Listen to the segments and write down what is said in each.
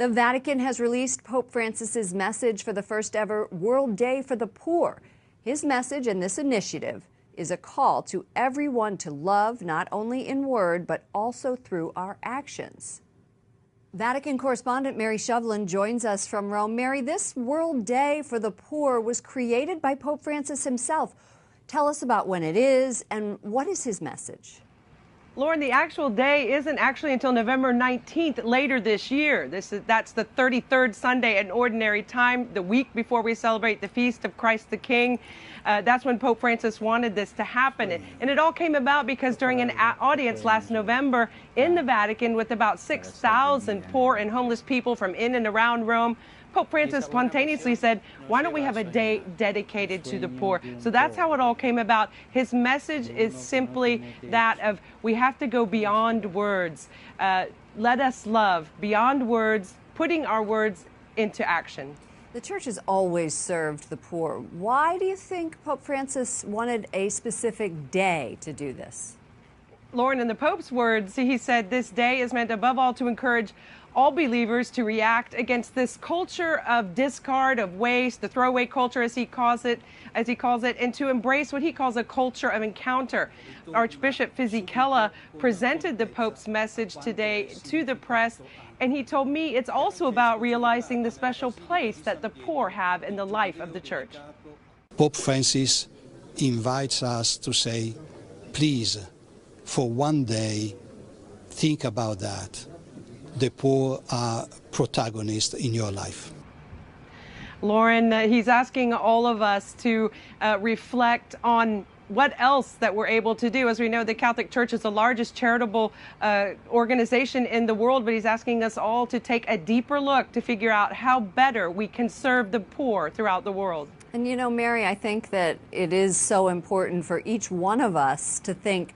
The Vatican has released Pope Francis's message for the first ever World Day for the Poor. His message and this initiative is a call to everyone to love not only in word but also through our actions. Vatican correspondent Mary Shovlin joins us from Rome. Mary, this World Day for the Poor was created by Pope Francis himself. Tell us about when it is and what is his message? Lauren, the actual day isn't actually until November 19th later this year. That's the 33rd Sunday at Ordinary Time, the week before we celebrate the Feast of Christ the King. That's when Pope Francis wanted this to happen. And it all came about because during an audience last November in the Vatican with about 6,000 poor and homeless people from in and around Rome, Pope Francis spontaneously said, why don't we have a day dedicated to the poor? So that's how it all came about. His message is simply that of we have to go beyond words. Let us love beyond words, putting our words into action. The church has always served the poor. Why do you think Pope Francis wanted a specific day to do this? Lauren, in the Pope's words, he said this day is meant above all to encourage all believers to react against this culture of discard, of waste, the throwaway culture as he calls it, and to embrace what he calls a culture of encounter. Archbishop Fisichella presented the Pope's message today to the press, and he told me it's also about realizing the special place that the poor have in the life of the church. Pope Francis invites us to say, please, for one day, think about that. The poor are protagonists in your life. Lauren, he's asking all of us to reflect on what else that we're able to do. As we know, the Catholic Church is the largest charitable organization in the world, but he's asking us all to take a deeper look to figure out how better we can serve the poor throughout the world. And you know, Mary, I think that it is so important for each one of us to think,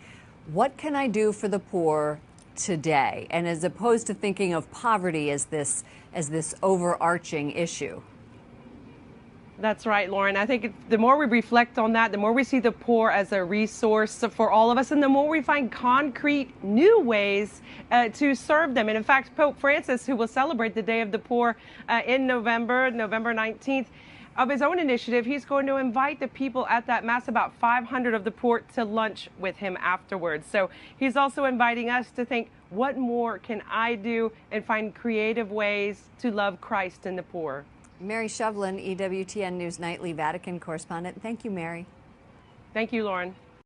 what can I do for the poor today? And as opposed to thinking of poverty as this overarching issue. That's right, Lauren. I think the more we reflect on that, the more we see the poor as a resource for all of us, and the more we find concrete new ways to serve them. And in fact, Pope Francis, who will celebrate the Day of the Poor in November 19th, of his own initiative, he's going to invite the people at that Mass, about 500 of the poor, to lunch with him afterwards. So he's also inviting us to think, what more can I do, and find creative ways to love Christ and the poor. Mary Shovlin, EWTN News Nightly Vatican correspondent. Thank you, Mary. Thank you, Lauren.